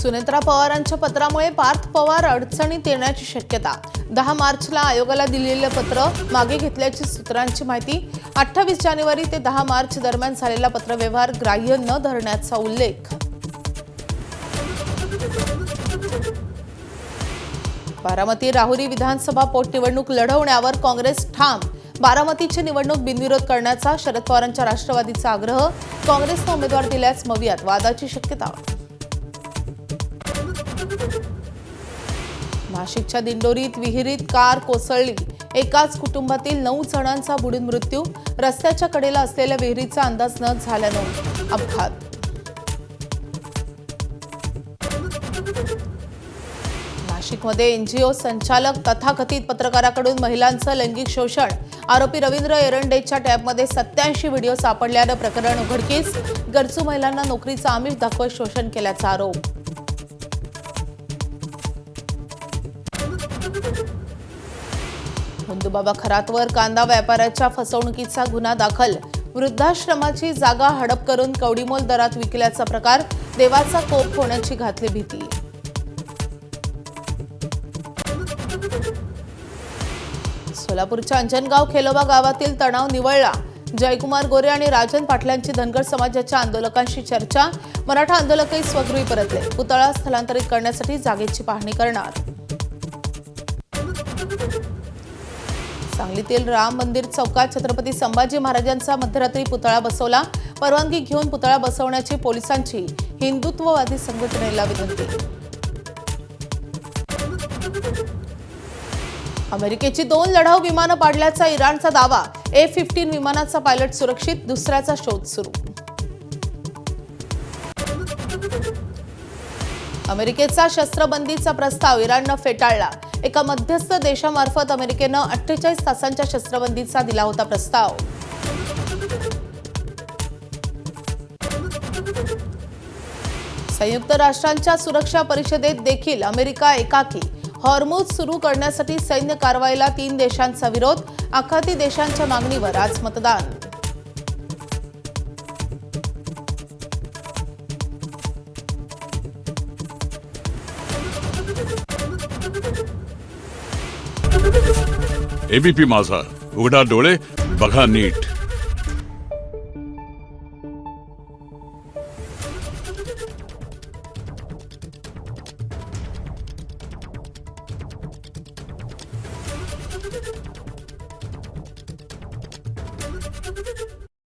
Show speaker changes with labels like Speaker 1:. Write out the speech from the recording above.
Speaker 1: सुनेत्रा पवारांच्या पत्रामुळे पार्थ पवार अडचणीत येण्याची शक्यता। 10 मार्चला आयोगाला दिलेले पत्र मागे घेतल्याची सूत्रांची माहिती। 28 जानेवारी ते 10 मार्च दरम्यान झालेला पत्रव्यवहार ग्राह्य न धरण्याचा उल्लेख। बारामती राहुरी विधानसभा पोटनिवडणूक लढवण्यावर काँग्रेस ठाम। बारामतीची निवडणूक बिनविरोध करण्याचा शरद पवारांच्या राष्ट्रवादीचा आग्रह। काँग्रेसने उमेदवार दिल्यास मवियात वादाची शक्यता। नाशिकच्या दिंडोरीत विहिरीत कार कोसळली। एकाच कुटुंबातील 9 जणांचा बुडून मृत्यू। रस्त्याच्या कडेला असलेल्या विहिरीचा अंदाज न झाल्याने अपघात। नाशिकमध्ये एनजीओ संचालक तथाकथित पत्रकाराकडून महिलांचं लैंगिक शोषण। आरोपी रवींद्र एरंडेच्या टॅबमध्ये 87 व्हिडिओ सापडल्यानं प्रकरण उघडकीस। गरजू महिलांना नोकरीचं आमिष दाखवत शोषण केल्याचा आरोप। हुंदूबाबा खरातवर कांदा व्यापाऱ्याच्या फसवणुकीचा गुन्हा दाखल। वृद्धाश्रमाची जागा हडप करून कवडीमोल दरात विकल्याचा प्रकार। देवाचा कोप होण्याची घातली भीती। सोलापूरच्या अंजनगाव खेलोबा गावातील तणाव निवळला। जयकुमार गोरे आणि राजन पाटलांची धनगर समाजाच्या आंदोलकांशी चर्चा। मराठा आंदोलकही स्वगृही परतले। पुतळा स्थलांतरित करण्यासाठी जागेची पाहणी करणार। सांगलीतील राम मंदिर चौकात छत्रपती संभाजी महाराजांचा मध्यरात्री पुतळा बसवला। परवानगी घेऊन पुतळा बसवण्याची पोलिसांची हिंदुत्ववादी संघटनेला विनंती। अमेरिकेची 2 लढाऊ विमानं पाडल्याचा इराणचा दावा। F-15 विमानाचा पायलट सुरक्षित, दुसऱ्याचा शोध सुरू। अमेरिकेचा शस्त्रबंदीचा प्रस्ताव इराणनं फेटाळला। एका मध्यस्थ देशामार्फत अमेरिकेनं 48 तासांच्या शस्त्रबंदीचा दिला होता प्रस्ताव। संयुक्त राष्ट्रांच्या सुरक्षा परिषदेत देखील अमेरिका एकाकी। हॉर्मुझ सुरू करण्यासाठी सैन्य कारवाईला 3 देशांचा विरोध। आखाती देशांच्या मागणीवर आज मतदान।
Speaker 2: एबीपी माझा, उघडा डोळे बघा नीट।